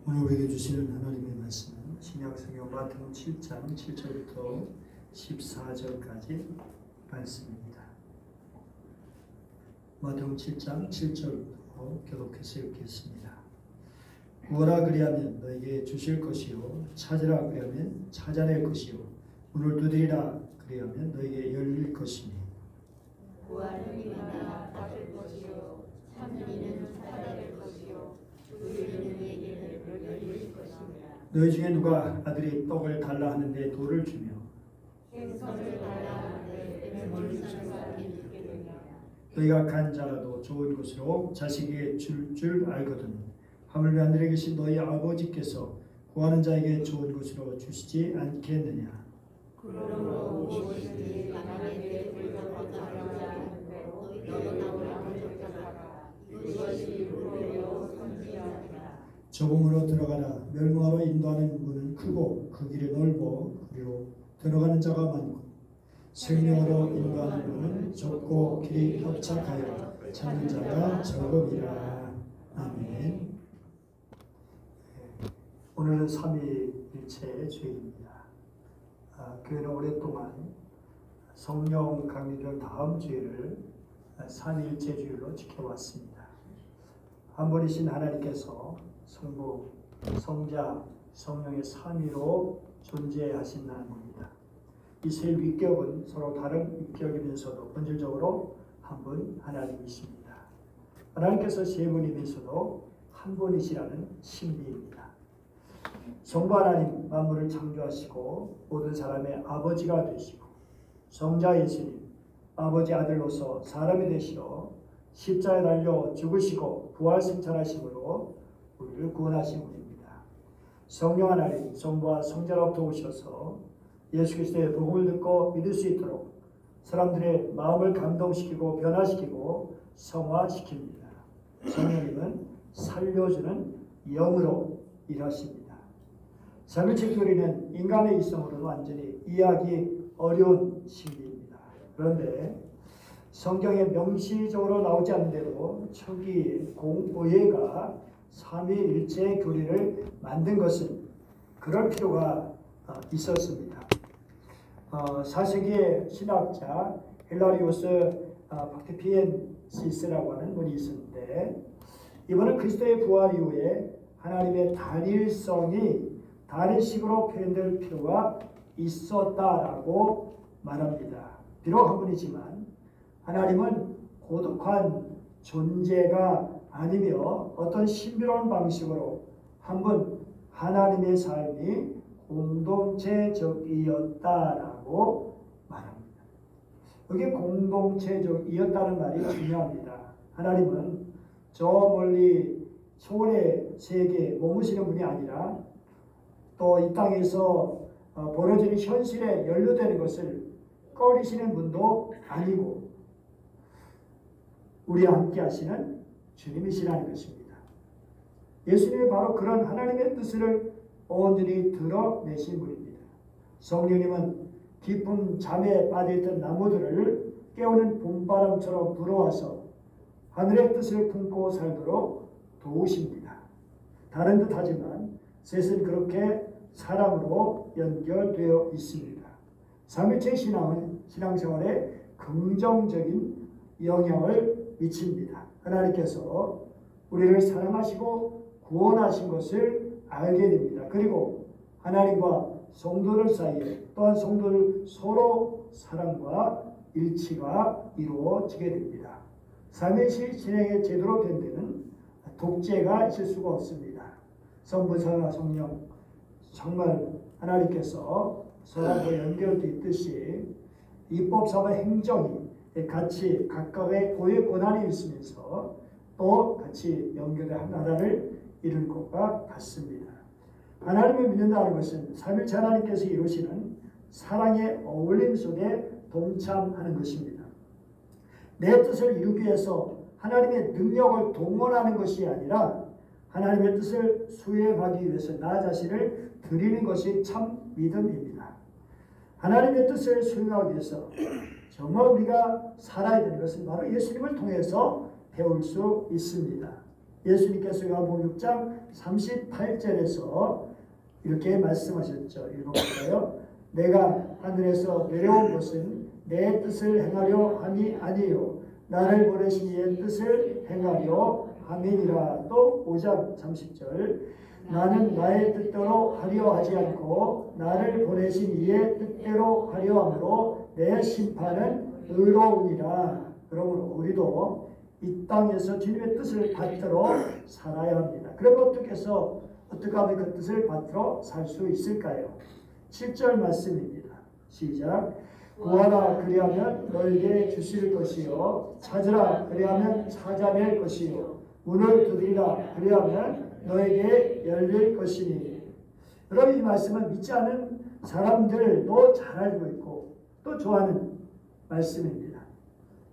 오늘 우리에게 주시는 하나님의 말씀은 신약성경 마태복음 7장 7절부터 14절까지 말씀입니다. 마태복음 7장 7절부터 교독해서 읽겠습니다. 구하라 그리하면 너에게 주실 것이요 찾으라 그리하면 찾아낼 것이요 문을 두드리라 그리하면 너에게 열릴 것이니 구하는 이는 받을 것이요 찾는 이는 찾아낼 것이요 두드리는 이에게는 열릴 것이니라. 너희 중에 누가 아들이 떡을 달라 하는데 돌을 주며 생선을 달라 하는데 뱀을 주는 사람이 있겠느냐. 너희가 간 자라도 좋은 것으로 자식에게 줄 알거든 하물며 하늘에 계신 너희 아버지께서 구하는 자에게 좋은 것으로 주시지 않겠느냐. 그러므로 무엇이든지 남에게 불평하는 자는 너희가 적절하라. 이것이 불효요 선지하니라. 저공으로 들어가라. 멸망하러 인도하는 문은 크고 그 길이 넓어 그리로 들어가는 자가 많고 생명으로 인도하는 문은 좁고 길이 협착하여 찾는 자가 적음이라. 아멘. 오늘은 삼위일체의 주일입니다. 교회는 오랫동안 성령 강림절 다음 주일을 삼위일체 주일로 지켜왔습니다. 한 분이신 하나님께서 성부, 성자, 성령의 삼위로 존재하신다는 겁니다. 이 세 위격은 서로 다른 위격이면서도 본질적으로 한 분 하나님이십니다. 하나님께서 세 분이면서도 한 분이시라는 신비입니다. 성부 하나님 만물을 창조하시고 모든 사람의 아버지가 되시고 성자 예수님 아버지 아들로서 사람이 되시러 십자가에 달려 죽으시고 부활 승천하심으로 우리를 구원하신 분입니다. 성령 하나님 성부와 성자로부터 오셔서 예수 그리스도의 복음을 듣고 믿을 수 있도록 사람들의 마음을 감동시키고 변화시키고 성화시킵니다. 성령님은 살려주는 영으로 일하십니다. 삼위일체 교리는 인간의 이성으로는 완전히 이해하기 어려운 신비입니다. 그런데 성경에 명시적으로 나오지 않는데도 초기 공의회가 삼위일체 교리를 만든 것은 그럴 필요가 있었습니다. 4세기의 신학자 헬라리오스 박테피엔시스라고 하는 분이 있었는데 이분은 그리스도의 부활 이후에 하나님의 단일성이 다른 식으로 표현될 필요가 있었다라고 말합니다. 비록 한 분이지만 하나님은 고독한 존재가 아니며 어떤 신비로운 방식으로 한 분 하나님의 삶이 공동체적이었다라고 말합니다. 여기 공동체적이었다는 말이 중요합니다. 하나님은 저 멀리 초월의 세계에 머무시는 분이 아니라 또 이 땅에서 벌어지는 현실에 연루되는 것을 꺼리시는 분도 아니고 우리와 함께 하시는 주님이시라는 것입니다. 예수님이 바로 그런 하나님의 뜻을 온전히 드러내신 분입니다. 성령님은 깊은 잠에 빠져있던 나무들을 깨우는 봄바람처럼 불어와서 하늘의 뜻을 품고 살도록 도우십니다. 다른 듯 하지만 셋은 그렇게 사랑으로 연결되어 있습니다. 삼위일체 신앙은 신앙생활에 긍정적인 영향을 미칩니다. 하나님께서 우리를 사랑하시고 구원하신 것을 알게 됩니다. 그리고 하나님과 성도들 사이에 또한 성도들 서로 사랑과 일치가 이루어지게 됩니다. 삼위일체 신앙이 제대로 된 데는 독재가 있을 수가 없습니다. 성부, 성자, 성령 정말 하나님께서 서로가 연결되어 있듯이 입법, 사법, 행정이 같이 각각의 고유의 권한이 있으면서 또 같이 연결된 나라를 이룬 것과 같습니다. 하나님을 믿는다는 것은 삼위일체 하나님께서 이루시는 사랑의 어울림 속에 동참하는 것입니다. 내 뜻을 이루기 위해서 하나님의 능력을 동원하는 것이 아니라 하나님의 뜻을 수행하기 위해서 나 자신을 드리는 것이 참 믿음입니다. 하나님의 뜻을 수행하기 위해서 정말 우리가 살아야 되는 것은 바로 예수님을 통해서 배울 수 있습니다. 예수님께서 요한복음 6장 38절에서 이렇게 말씀하셨죠. 읽어볼까요? 내가 하늘에서 내려온 것은 내 뜻을 행하려 함이 아니요 나를 보내신 이의 뜻을 행하려 함이니라. 또 5장 30절 나는 나의 뜻대로 하려 하지 않고 나를 보내신 이의 뜻대로 하려 함으로 내 심판은 의로우니라. 그러므로 우리도 이 땅에서 주님의 뜻을 받들어 살아야 합니다. 그럼 어떻게 하면 그 뜻을 받들어 살 수 있을까요? 7절 말씀입니다. 시작. 구하라 그리하면 너에게 주실 것이요 찾으라 그리하면 찾아낼 것이요 문을 두드리라 그리하면 너에게 열릴 것이니. 여러분 이 말씀은 믿지 않은 사람들도 잘 알고 있고 또 좋아하는 말씀입니다.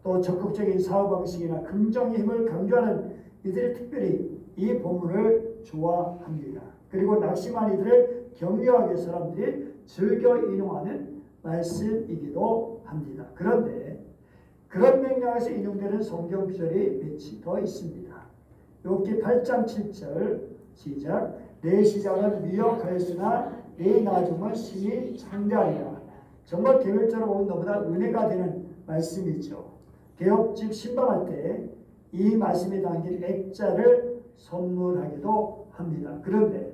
또 적극적인 사고방식이나 긍정의 힘을 강조하는 이들이 특별히 이 본문을 좋아합니다. 그리고 낙심한 이들을 격려하기 위해 사람들이 즐겨 인용하는 말씀이기도 합니다. 그런데 그런 맥락에서 인용되는 성경 구절이 몇이 더 있습니다. 욥기 8장 7절 시작. 내 시작은 미혹하였으나 내 나중은 신이 창대하리라. 정말 계획적으로 보면 너무나 은혜가 되는 말씀이죠. 개업집 신방할 때 이 말씀에 담긴 액자를 선물하기도 합니다. 그런데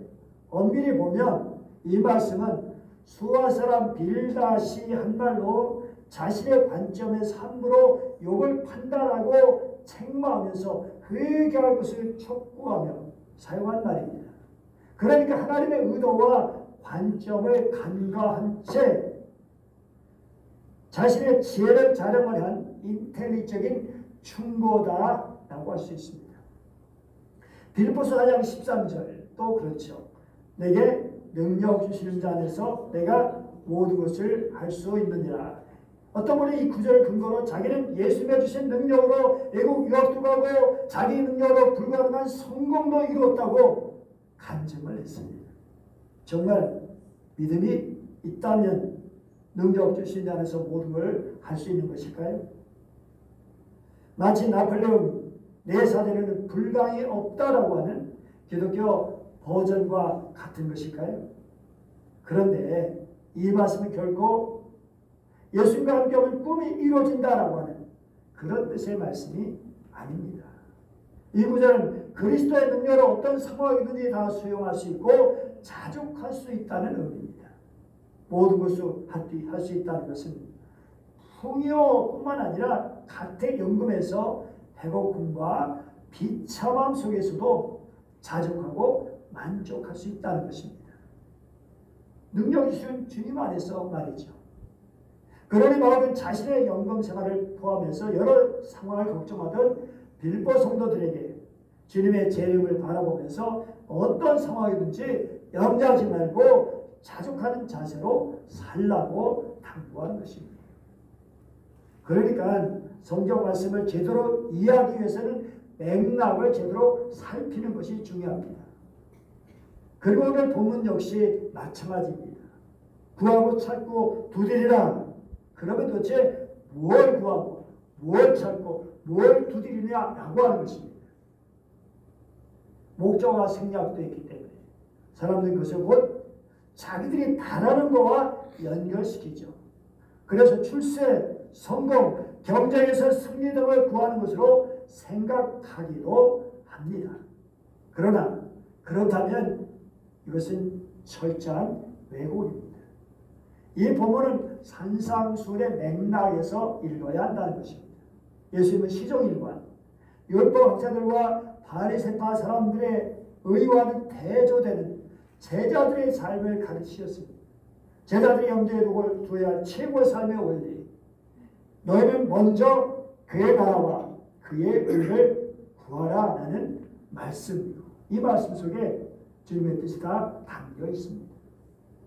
엄밀히 보면 이 말씀은 수아 사람 빌닷이 한 말로 자신의 관점에서 함부로 욥을 판단하고 책망하면서 회개할 것을 촉구하며 사용한 말입니다. 그러니까 하나님의 의도와 관점을 간과한 채 자신의 지혜를 자랑을 한 인텔리적인 충고다라고 할 수 있습니다. 빌립보서 4장 13절 또 그렇죠. 내게 능력 주시는 자 안에서 내가 모든 것을 할 수 있느니라. 어떤 분이 이 구절을 근거로 자기는 예수님의 주신 능력으로 외국 유학도 가고 자기 능력으로 불가능한 성공도 이루었다고 간증을 했습니다. 정말 믿음이 있다면 능력 주신 자 안에서 모든 걸 할 수 있는 것일까요? 마치 나폴레옹 내 사대로는 불가능이 없다라고 하는 기독교 버전과 같은 것일까요? 그런데 이 말씀은 결코 예수님과 함께하면 꿈이 이루어진다라고 하는 그런 뜻의 말씀이 아닙니다. 이 구절은 그리스도의 능력으로 어떤 상황이든지 다 수용할 수 있고 자족할 수 있다는 의미입니다. 모든 것을 할 수 있다는 것은 풍요뿐만 아니라 가택연금에서 배고픔과 비참함 속에서도 자족하고 만족할 수 있다는 것입니다. 능력이 주신 주님 안에서 말이죠. 그러니 바울은 자신의 연금 생활을 포함해서 여러 상황을 걱정하던 빌립보 성도들에게 주님의 재림을 바라보면서 어떤 상황이든지 염려하지 말고 자족하는 자세로 살라고 당부하는 것입니다. 그러니까 성경 말씀을 제대로 이해하기 위해서는 맥락을 제대로 살피는 것이 중요합니다. 그리고 오늘 본문 역시 마찬가지입니다. 구하고 찾고 두드리라. 그러면 도대체 뭘 구하고 뭘 찾고 뭘 두드리냐라고 하는 것입니다. 목적과 생략도 있기 때문에 사람들은 그것을 곧 자기들이 바라는 것과 연결시키죠. 그래서 출세, 성공, 경쟁에서 승리 등을 구하는 것으로 생각하기도 합니다. 그러나 그렇다면 이것은 철저한 왜곡입니다. 이 본문은 산상수훈의 맥락에서 읽어야 한다는 것입니다. 예수님은 시종일관, 율법 학자들과 바리새파 사람들의 의와는 대조되는 제자들의 삶을 가르치셨습니다. 제자들이 염두에 두어야 할 최고의 삶의 원리, 너희는 먼저 그의 나라와 그의 의를 구하라 라는 말씀이요. 이 말씀 속에 주님의 뜻이 다 담겨 있습니다.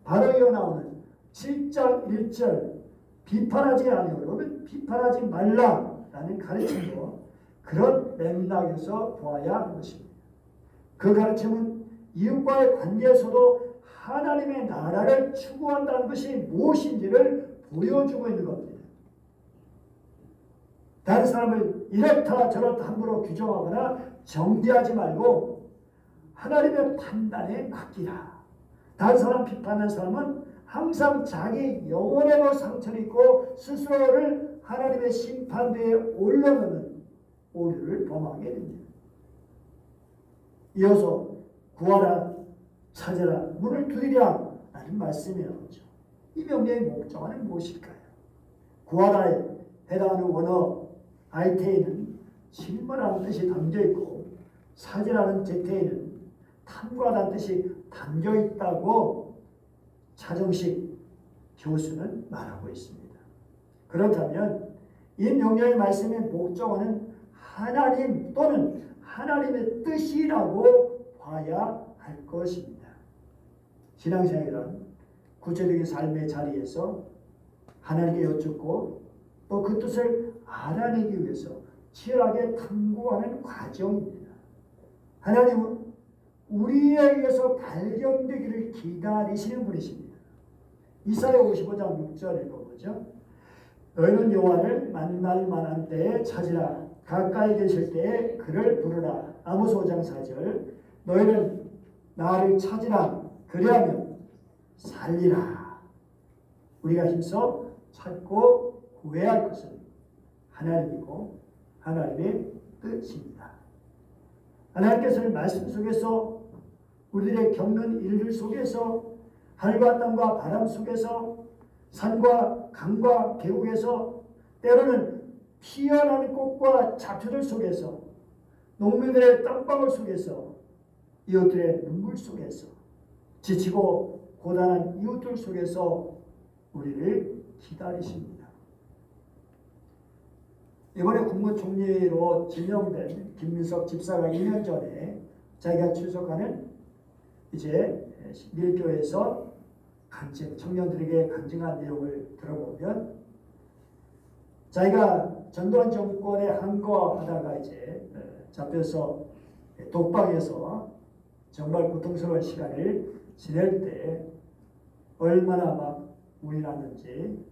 바로 이어 나오는 7장 1절 비판하지 아니하려면 비판하지 말라라는 가르침도 그런 맥락에서 보아야 하는 것입니다. 그 가르침은 이웃과의 관계에서도 하나님의 나라를 추구한다는 것이 무엇인지를 보여주고 있는 겁니다. 다른 사람을 이렇다 저렇다 함부로 규정하거나 정죄하지 말고 하나님의 판단에 맡기라. 다른 사람 비판하는 사람은 항상 자기 영혼에도 상처를 입고 스스로를 하나님의 심판대에 올려놓는 오류를 범하게 됩니다. 이어서 구하라, 찾으라, 문을 두드리라 라는 말씀이 나오죠. 이 명령의 목적은 무엇일까요? 구하라에 해당하는 원어 아이테에는 질문하는 뜻이 담겨 있고, 찾으라는 제테에는 탐구하다는 뜻이 담겨 있다고 차정식 교수는 말하고 있습니다. 그렇다면 이 명령의 말씀의 목적어는 하나님 또는 하나님의 뜻이라고 봐야 할 것입니다. 신앙생활은 구체적인 삶의 자리에서 하나님께 여쭙고 또 그 뜻을 알아내기 위해서 치열하게 탐구하는 과정입니다. 하나님은 우리에 의해서 발견되기를 기다리시는 분이십니다. 이사야 55장 6절 읽어보죠. 너희는 여호와를 만날 만한 때에 찾으라. 가까이 계실 때에 그를 부르라. 아모스 5장 4절. 너희는 나를 찾으라. 그리하면 살리라. 우리가 힘써 찾고 구해야 할 것은 하나님이고 하나님의 뜻입니다. 하나님께서는 말씀 속에서 우리들의 겪는 일들 속에서 하늘과 땅과 바람 속에서 산과 강과 계곡에서 때로는 피어나는 꽃과 잡초들 속에서 농민들의 땀방울 속에서 이웃들의 눈물 속에서 지치고 고단한 이웃들 속에서 우리를 기다리십니다. 이번에 국무총리로 지명된 김민석 집사가 2년 전에 자기가 출석하는 이제 밀교에서 청년들에게 간증한 내용을 들어보면 자기가 전두환 정권에 항거하다가 이제 잡혀서 독방에서 정말 고통스러운 시간을 지낼 때 얼마나 막 운이 났는지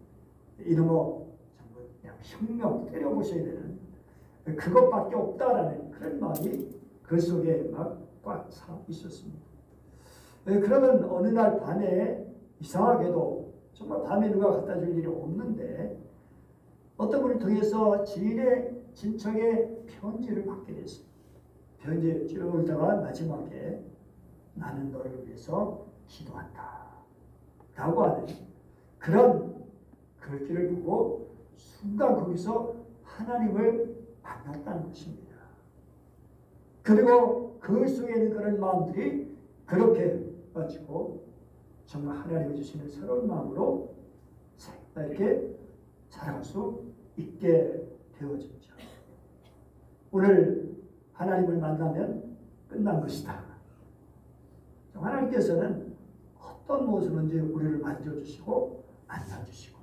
이놈의 그냥 혁명 때려보셔야 되는 그것밖에 없다라는 그런 마음이 그 속에 막 꽉 차 있었습니다. 그러면 어느 날 밤에 이상하게도 정말 밤에 누가 갖다 줄 일이 없는데 어떤 분을 통해서 지인의 친척의 편지를 받게 됐습니다. 편지 찌르다가 마지막에 나는 너를 위해서 기도한다 라고 하는 그런 글귀를 보고 순간 거기서 하나님을 만났다는 것입니다. 그리고 그 속에 있는 그런 마음들이 그렇게 가지고 정말 하나님이 주시는 새로운 마음으로 이렇게 살아갈 수 있게 되어집니다. 오늘 하나님을 만나면 끝난 것이다. 하나님께서는 어떤 모습인지 우리를 만져주시고 안아주시고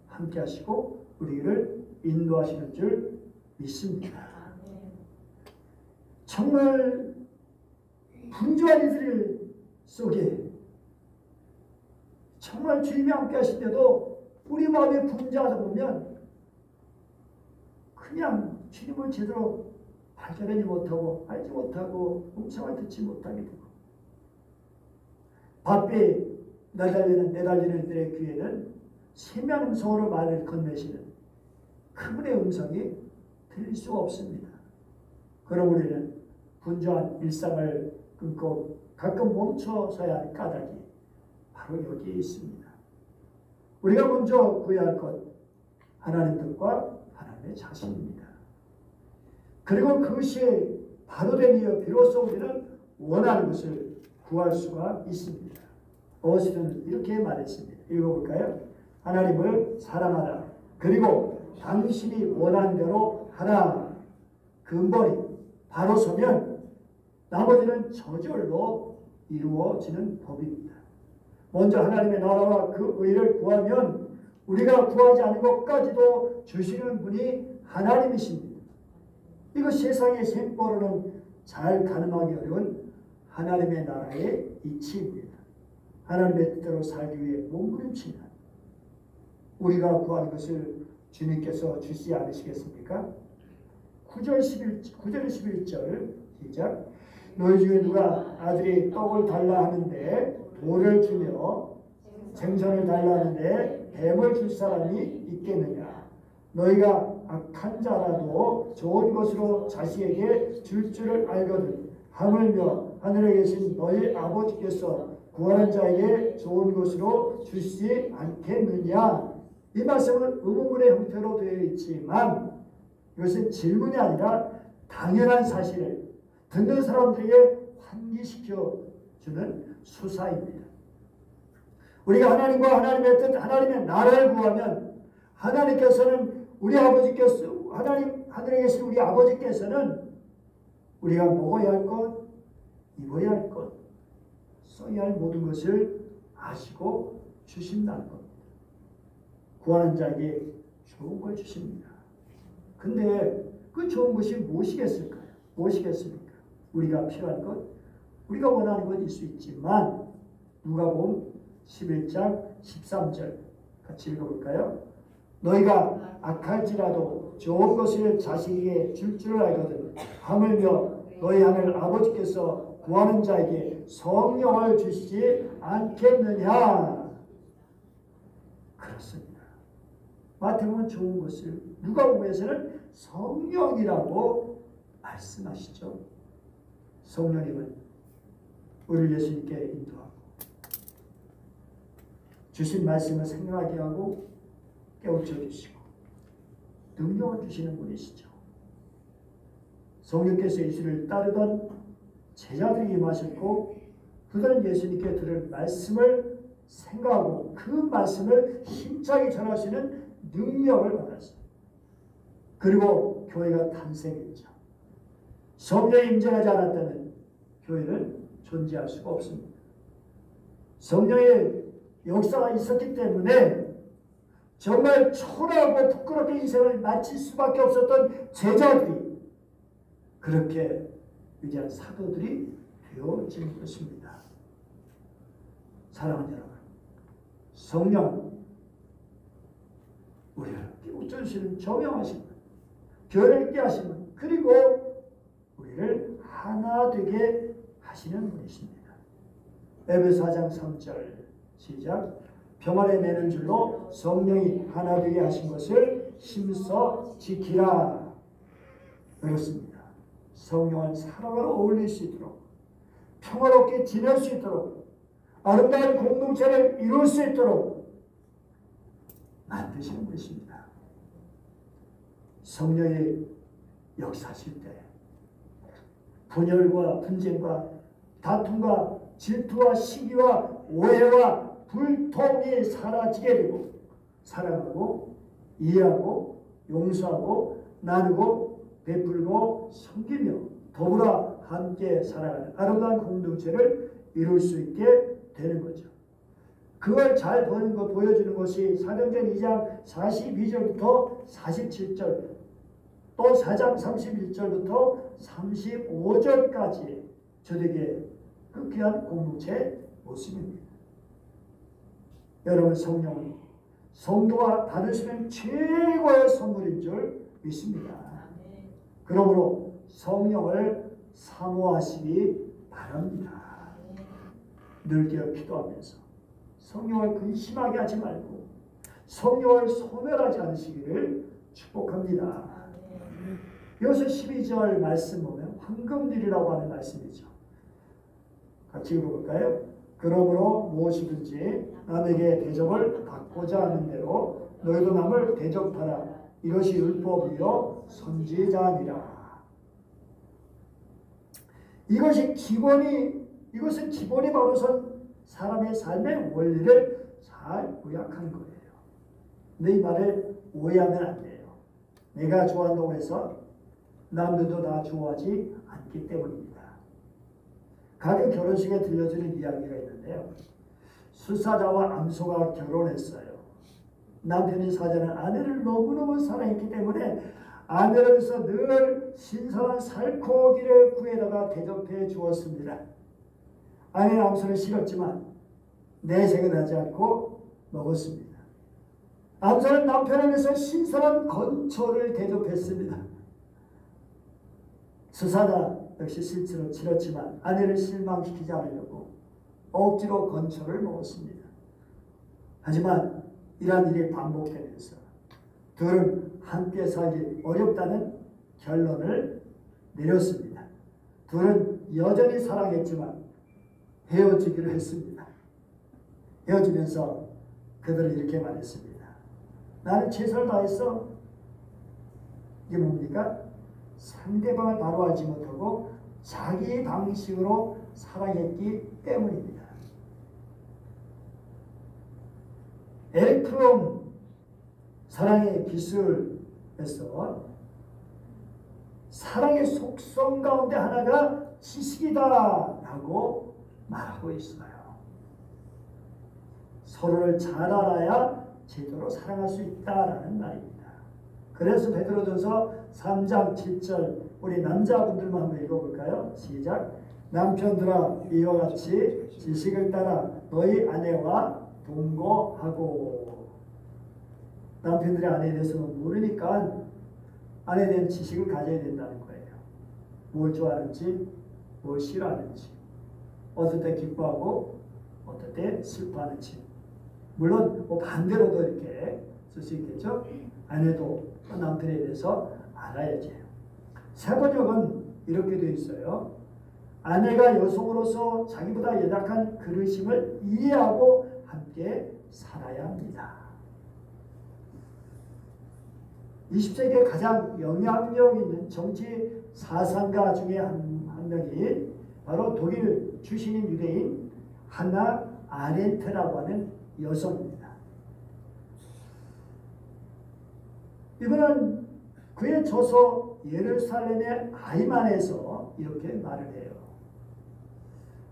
함께 하시고 우리를 인도하시는 줄 믿습니다. 정말 분주한 이들 속에 정말 주님이 함께 하실 때도 우리 마음에 분주하다 보면 그냥 주님을 제대로 발견하지 못하고 알지 못하고 음성을 듣지 못하게 되고 바삐 내달리는 이들의 귀에는 세미한 음성으로 말을 건네시는 그분의 음성이 들릴 수가 없습니다. 그럼 우리는 분주한 일상을 끊고 가끔 멈춰서야 할 까닭이 바로 여기에 있습니다. 우리가 먼저 구해야 할 것 하나님 뜻과 하나님의 자신입니다. 그리고 그것이 바로 된 이유 비로소 우리는 원하는 것을 구할 수가 있습니다. 어스틴은 이렇게 말했습니다. 읽어볼까요? 하나님을 사랑하라. 그리고 당신이 원하는 대로 하라. 근본이 바로 서면 나머지는 저절로 이루어지는 법입니다. 먼저 하나님의 나라와 그 의를 구하면 우리가 구하지 않은 것까지도 주시는 분이 하나님이십니다. 이거 세상의 생보로는 잘 가늠하기 어려운 하나님의 나라의 이치입니다. 하나님의 뜻대로 살기 위해 몸부림치는 우리가 구하는 것을 주님께서 주시지 않으시겠습니까? 9절 11절 시작. 너희 중에 누가 아들이 떡을 달라 하는데 돌을 주며 생선을 달라 하는데 뱀을 줄 사람이 있겠느냐. 너희가 악한 자라도 좋은 것으로 자식에게 줄 줄을 알거든. 하물며 하늘에 계신 너희 아버지께서 구하는 자에게 좋은 것으로 주시지 않겠느냐. 이 말씀은 의문문의 형태로 되어 있지만 이것은 질문이 아니라 당연한 사실을 듣는 사람들에게 환기시켜 주는 수사입니다. 우리가 하나님과 하나님의 뜻, 하나님의 나라를 구하면 하나님께서는 우리 아버지께서 하나님 하늘에 계신 우리 아버지께서는 우리가 먹어야 할 것, 입어야 할 것, 써야 할 모든 것을 아시고 주신다는 겁니다. 구하는 자에게 좋은 걸 주십니다. 근데 그 좋은 것이 무엇이겠을까요? 무엇이겠습니까? 우리가 필요한 것, 우리가 원하는 것일 수 있지만 누가복음 11장 13절 같이 읽어볼까요? 너희가 악할지라도 좋은 것을 자식에게 줄 줄을 알거든. 하물며 너희 하늘 아버지께서 구하는 자에게 성령을 주시지 않겠느냐. 그렇습니다. 마태복음은 좋은 것을, 누가복음에서는 성령이라고 말씀하시죠. 성령님은 우리를 예수님께 인도하고 주신 말씀을 생각하게 하고 깨우쳐 주시고 능력을 주시는 분이시죠. 성령께서 예수를 따르던 제자들이 임하셨고 그들은 예수님께 들은 말씀을 생각하고 그 말씀을 힘차게 전하시는 능력을 받았어요. 그리고 교회가 탄생했죠. 성령이 임재하지 않았다면 교회는 존재할 수가 없습니다. 성령의 역사가 있었기 때문에 정말 초라하고 부끄럽게 인생을 마칠 수밖에 없었던 제자들이 그렇게 위대한 사도들이 되어진 것입니다. 사랑하는 여러분, 성령 우리를 깨우쳐주시는 조명하신 분, 교회를 있게 하시는 분, 그리고 우리를 하나 되게 하시는 분이십니다. 에베소 4장 3절 시작. 평안에 매는 줄로 성령이 하나 되게 하신 것을 힘써 지키라. 그렇습니다. 성령은 사랑으로 어울릴 수 있도록, 평화롭게 지낼 수 있도록, 아름다운 공동체를 이룰 수 있도록 만드시는 분이십니다. 성령이 역사하실 때 분열과 분쟁과 다툼과 질투와 시기와 오해와 불통이 사라지게 되고 사랑하고 이해하고 용서하고 나누고 베풀고 섬기며 더불어 함께 살아가는 아름다운 공동체를 이룰 수 있게 되는 거죠. 그걸 잘 보여주는 것이 사도행전 2장 42절부터 47절 또 4장 31절부터 35절까지 저에게 그 귀한 공동체의 모습입니다. 여러분, 성령은 성도가 받으시는 최고의 선물인 줄 믿습니다. 그러므로 성령을 사모하시기 바랍니다. 늘 깨어 기도하면서 성령을 근심하게 하지 말고 성령을 소멸하지 않으시기를 축복합니다. 여기서 12절 말씀 보면 황금들이라고 하는 말씀이죠. 같이 읽어볼까요? 그러므로 무엇이든지 남에게 대접을 받고자 하는 대로 너희도 남을 대접하라. 이것이 율법이요 선지자니라. 이것은 기본이 바로선 사람의 삶의 원리를 잘 요약한 거예요. 근데 이 말을 오해하면 안 돼요. 내가 좋아한다고 해서 남들도 다 좋아하지 않기 때문입니다. 가끔 결혼식에 들려주는 이야기가 있는데요. 수사자와 암소가 결혼했어요. 남편이 사자는 아내를 너무너무 사랑했기 때문에 아내를 위해서 늘 신선한 살코기를 구해다가 대접해 주었습니다. 아내는 암소는 싫었지만 내색은 하지 않고 먹었습니다. 암소는 남편을 위해서 신선한 건초를 대접했습니다. 수사자 역시 실제로 치렀지만 아내를 실망시키지 않으려고 억지로 건초를 먹었습니다. 하지만 이러한 일이 반복되면서 둘은 함께 살기 어렵다는 결론을 내렸습니다. 둘은 여전히 사랑했지만 헤어지기로 했습니다. 헤어지면서 그들은 이렇게 말했습니다. 나는 최선을 다했어. 이게 뭡니까? 상대방을 바로 알지 못하고 자기 방식으로 사랑했기 때문입니다. 에릭 프롬 사랑의 기술에서 사랑의 속성 가운데 하나가 지식이다라고 말하고 있어요. 서로를 잘 알아야 제대로 사랑할 수 있다라는 말입니다. 그래서 베드로전서 3장 7절 우리 남자분들만 한번 읽어볼까요? 시작. 남편들아 이와 같이 지식을 따라 너희 아내와 동거하고. 남편들이 아내에 대해서는 모르니까 아내에 대한 지식을 가져야 된다는 거예요. 뭘 좋아하는지, 뭘 싫어하는지, 어떨 때 기뻐하고 어떨 때 슬퍼하는지. 물론 뭐 반대로도 이렇게 쓸 수 있겠죠. 아내도 남편에 대해서 알아야지. 세번역은 이렇게 되어 있어요. 아내가 여성으로서 자기보다 연약한 그릇임을 이해하고 함께 살아야 합니다. 20세기에 가장 영향력 있는 정치 사상가 중에 한 명이 바로 독일 출신인 유대인 하나 아렌트라고 하는 여성입니다. 이분은 그의 저서 예루살렘의 아이만에서 이렇게 말을 해요.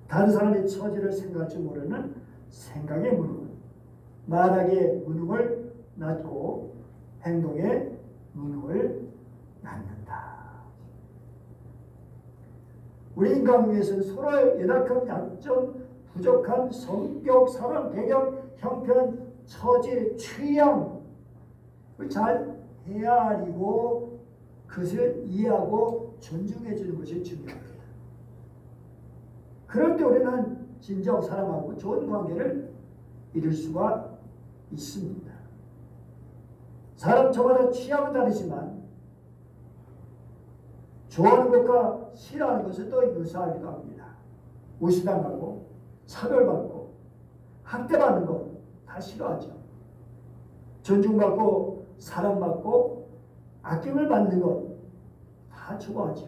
다른 사람의 처지를 생각할 줄 모르는 생각의 무능은 말하기에 무능을 낳고 행동에 무능을 낳는다. 우리 인간관계에서는 서로의 연약함, 약점, 부족함, 성격, 사랑, 배경, 형편, 처지, 취향을 잘 헤아리고 그것을 이해하고 존중해 주는 것이 중요합니다. 그럴 때 우리는 진정 사랑하고 좋은 관계를 이룰 수가 있습니다. 사람 저마다 취향은 다르지만 좋아하는 것과 싫어하는 것은 또 유사하기도 합니다. 무시당하고 차별받고 학대받는 것 다 싫어하죠. 존중받고 사랑받고 아낌을 받는 것 다 좋아하죠.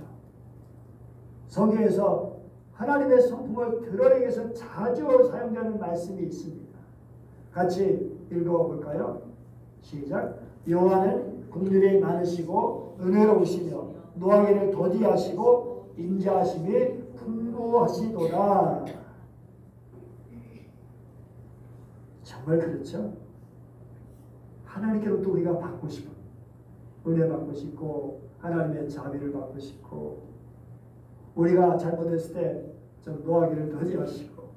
성경에서 하나님의 성품을 드러내기 위해서 자주 사용되는 말씀이 있습니다. 같이 읽어볼까요? 시작. 여호와는 긍휼이 많으시고 은혜로우시며 노하기를 더디하시고 인자하심이 풍부하시도다. 정말 그렇죠? 하나님께로부터 우리가 받고 싶어. 은혜 받고 싶고 하나님의 자비를 받고 싶고 우리가 잘못했을 때 좀 노하기를 더디하시고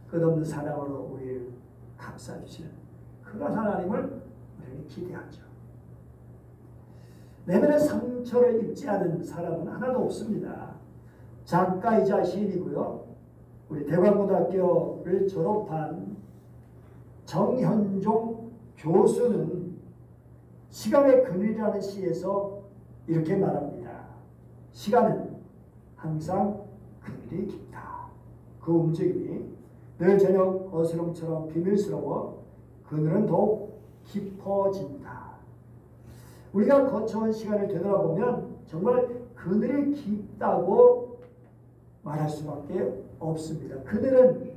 끝없는 사랑으로 우리를 감싸주시는 그런 하나님을 우리는 기대하죠. 내면의 상처를 입지 않은 사람은 하나도 없습니다. 작가이자 시인이고요. 우리 대관고등학교를 졸업한 정현종 교수는 시간의 그늘이라는 시에서 이렇게 말합니다. 시간은 항상 그늘이 깊다. 그 움직임이 늘 저녁 어스름처럼 비밀스러워 그늘은 더욱 깊어진다. 우리가 거쳐온 시간을 되돌아보면 정말 그늘이 깊다고 말할 수밖에 없습니다. 그늘은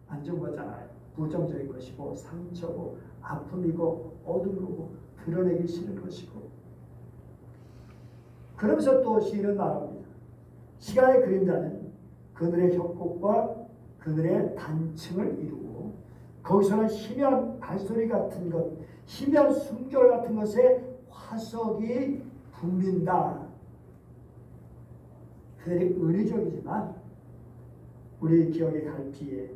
안 좋은 거잖아요. 부정적인 것이고 상처고 아픔이고 어두운 거고 드러내기 싫은 것이고. 그러면서 또 시인은 말합니다. 시간의 그림자는 그늘의 협곡과 그늘의 단층을 이루고 거기서는 희미한 발소리 같은 것, 희미한 숨결 같은 것에 화석이 붐빈다. 그들이 은유적이지만 우리 기억의 갈피에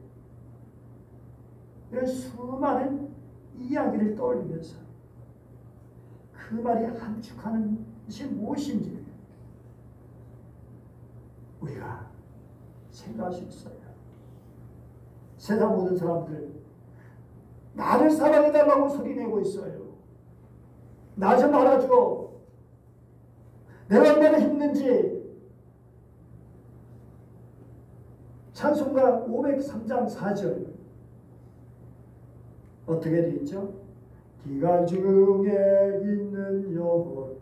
이런 수많은 이야기를 떠올리면서 그 말이 함축하는 것이 무엇인지 우리가 생각할 수 있어요. 세상 모든 사람들 나를 사랑해달라고 소리내고 있어요. 나 좀 알아줘. 내가 얼마나 힘든지. 찬송가 503장 4절 어떻게 되어 있죠? 기갈 중에 있는 영혼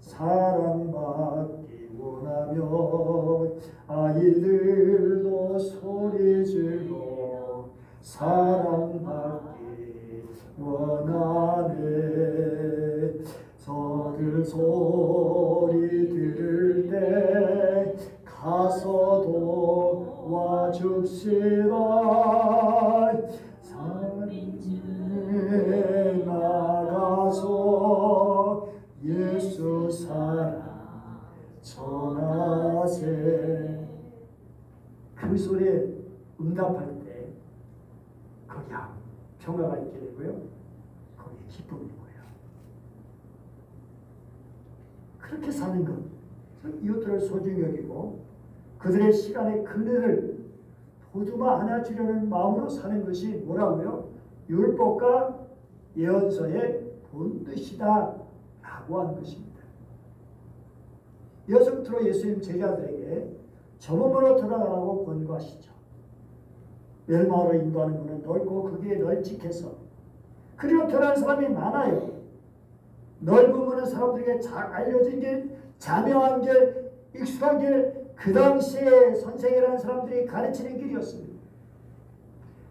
사랑받기 원하며 아이들도 소리 질러 사랑받기 원하네. 서들 소리 들을 때 가서 도와줍시다. 산에 나가서 예수 사랑 전하세. 그 소리에 응답할 때 거기 평화가 있게 되고요. 거기에 기쁨이 있고요. 그렇게 사는 것, 이웃들을 소중히 여기고 그들의 시간의 그늘을 보듬어 안아주려는 마음으로 사는 것이 뭐라고요? 율법과 예언서의 본뜻이다 라고 하는 것입니다. 여성부터 예수님 제자들에게 저 몸으로 들어가라고 권고하시죠. 멸망으로 인도하는 문은 넓고 거기에 널찍해서 그리고 들어가는 사람이 많아요. 넓은 문은 사람들에게 잘 알려진 길, 자명한 길, 익숙한 길, 그 당시에 선생이라는 사람들이 가르치는 길이었습니다.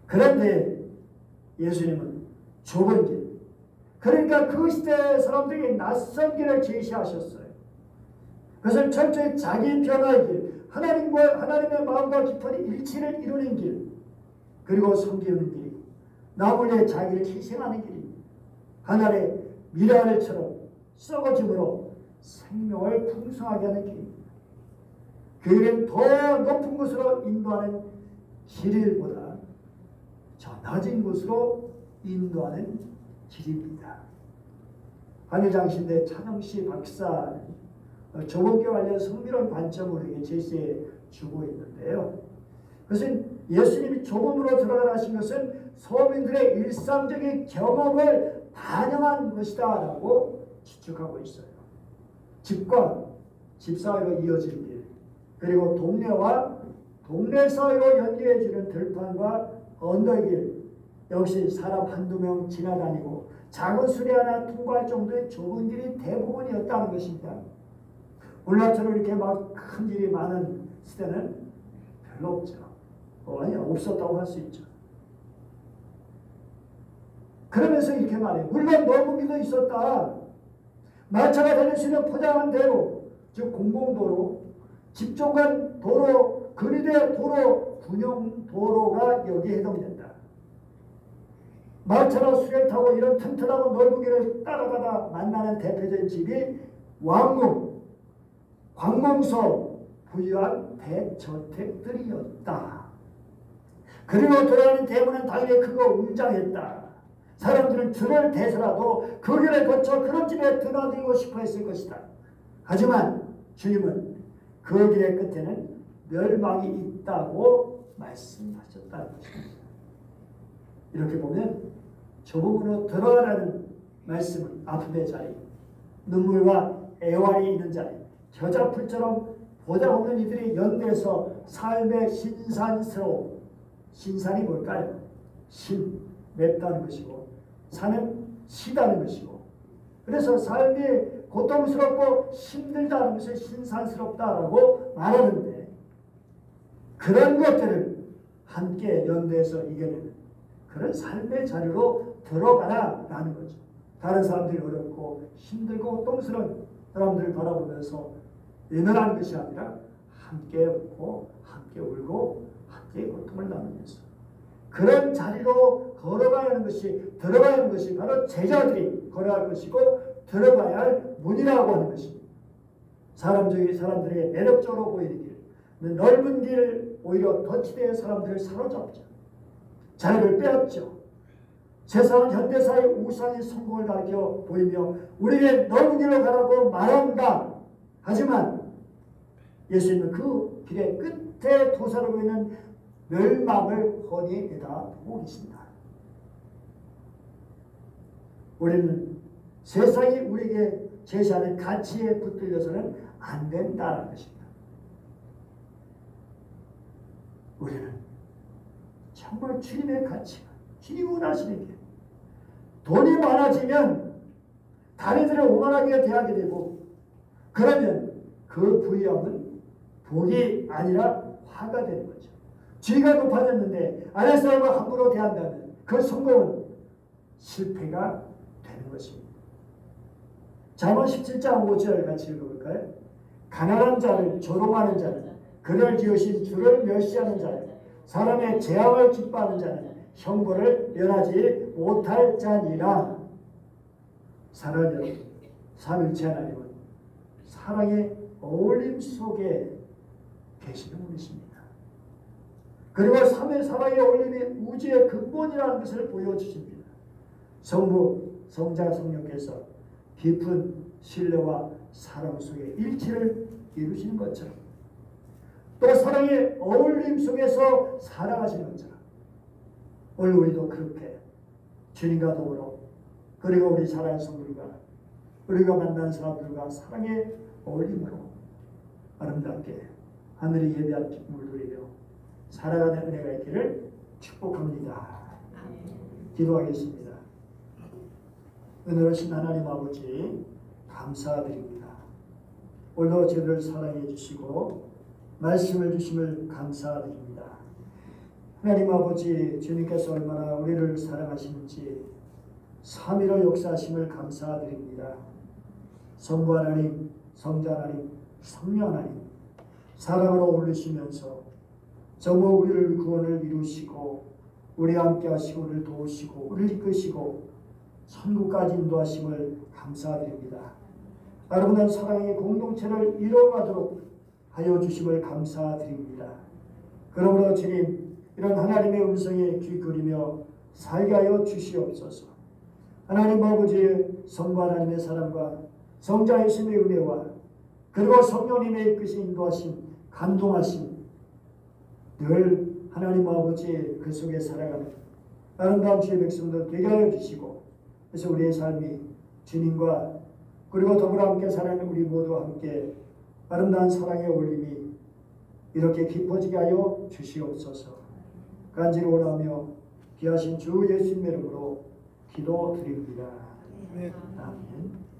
그런데 예수님은 좁은 길, 그러니까 그 시대 사람들에게 낯선 길을 제시하셨어요. 그것을 철저히 자기 변화의 길, 하나님의 마음과 깊은 일치를 이루는 길, 그리고 섬기는 길이고 남을 위해 자기를 희생하는 길입니다. 하늘의 미라를처럼 썩어짐으로 생명을 풍성하게 하는 길입니다. 그 길은 더 높은 곳으로 인도하는 길보다 저 낮은 곳으로 인도하는 길입니다. 한일장신대 찬영씨 박사는 조범교 관련 성미로운 관점을 우리에게 제시해 주고 있는데요. 그것은 예수님이 조범으로 들어가라 하신 것은 서민들의 일상적인 경험을 반영한 것이다 라고 추측하고 있어요. 집과 집 사이로 이어진 길, 그리고 동네와 동네 사이로 연결해주는 들판과 언덕의 길, 역시 사람 한두 명 지나다니고 작은 수레 하나 통과할 정도의 좁은 길이 대부분이었다는 것입니다. 오늘날처럼 이렇게 막 큰 길이 많은 시대는 별로 없죠. 아니, 없었다고 할 수 있죠. 그러면서 이렇게 말해요. 물론 넓은 길도 있었다. 마차가 다닐 수 있는 포장한 대로, 즉 공공도로, 집중간 도로, 근위대 도로, 군용 도로가 여기에 해당된다. 마차나 수레를 타고 이런 튼튼하고 넓은 길을 따라가다 만나는 대표적인 집이 왕궁, 관공서 부유한 대저택들이었다. 그리고 돌아가는 대문은 당연히 크고 웅장했다. 사람들은 줄을 대서라도 그 길을 거쳐 그런 집에 드나들고 싶어 했을 것이다. 하지만 주님은 그 길의 끝에는 멸망이 있다고 말씀하셨다는 것입니다. 이렇게 보면 좁은 문으로 들어가라는 말씀은 아픔의 자리, 눈물과 애환이 있는 자리, 겨자풀처럼 보잘없는 이들이 연대해서 삶의 신산스러움, 신산이 뭘까요? 신, 맵다는 것이고 산은 시다는 것이고, 그래서 삶이 고통스럽고 힘들다는 것을 신산스럽다라고 말하는데, 그런 것들을 함께 연대해서 이겨내는 그런 삶의 자리로 들어가라라는 거죠. 다른 사람들이 어렵고 힘들고 고통스러운 사람들을 바라보면서 외면하는 것이 아니라 함께 웃고 함께 울고 함께 고통을 나누면서 그런 자리로 걸어가야 하는 것이, 들어가야 하는 것이 바로 제자들이 걸어갈 것이고 들어가야 할 문이라고 하는 것입니다. 사람들에게 매력적으로 보이는 길, 넓은 길을 오히려 덧치대의 사람들을 사로잡죠. 자리를 빼앗죠. 세상은 현대사의 우상의 성공을 가르쳐 보이며 우리에게 넓은 길로 가라고 말한다. 하지만 예수님은 그 길의 끝에 도사르고 있는 멸망을 훤히 내다보고 계십니다. 우리는 세상이 우리에게 제시하는 가치에 붙들려서는 안 된다는 것입니다. 우리는 정말 주님의 가치가, 주님이 원하시는 게, 돈이 많아지면 다른들을 오만하게 대하게 되고, 그러면 그 부유함은 복이 아니라 화가 되는 거죠. 지위가 높아졌는데 아랫 사람을 함부로 대한다면 그 성공은 실패가 되는 것입니다. 잠언 17장 5절 같이 읽어볼까요? 가난한 자를 조롱하는 자는, 그를 지으신 주를 멸시하는 자는, 사람의 재앙을 기뻐하는 자는 형벌을 면하지 못할 자니라. 사랑하는 여러분, 삼일체 하나님은 사랑의 어울림 속에 계시는 분이십니다. 그리고 삼의 사랑의 어울림이 우주의 근본이라는 것을 보여주십니다. 성부, 성자, 성령께서 깊은 신뢰와 사랑 속에 일치를 이루시는 것처럼, 또 사랑의 어울림 속에서 살아가시는 것처럼, 오늘 우리도 그렇게 주님과 더불어, 그리고 우리 사랑하는 성도들과 우리가 만난 사람들과 사랑의 어울림으로 아름답게 하늘이 예배한 기쁨을 누리며 살아가는 은혜가 있기를 축복합니다. 기도하겠습니다. 은혜로우신 하나님 아버지, 감사드립니다. 오늘도 저희를 사랑해 주시고 말씀을 주심을 감사드립니다. 하나님 아버지, 주님께서 얼마나 우리를 사랑하시는지 삼위로 역사하심을 감사드립니다. 성부 하나님, 성자 하나님, 성령 하나님, 사랑으로 어울리시면서 정말 우리를 구원을 이루시고 우리와 함께 하시고 우리를 도우시고 우리를 이끄시고 천국까지 인도하심을 감사드립니다. 아름다운 사랑의 공동체를 이뤄가도록 하여 주심을 감사드립니다. 그러므로 주님, 이런 하나님의 음성에 귀 기울이며 살게 하여 주시옵소서. 하나님 아버지의 성부 하나님의 사랑과 성자 예수님의 은혜와 그리고 성령님의 이끄신 인도하심, 감동하심, 늘 하나님 아버지의 그 속에 살아가는 아름다운 주의 백성들 되게 하여 주시고, 그래서 우리의 삶이 주님과 그리고 더불어 함께 살아가는 우리 모두와 함께 아름다운 사랑의 올림이 이렇게 깊어지게 하여 주시옵소서. 간절히 원하며 귀하신 주 예수님의 이름으로 기도드립니다. 아멘.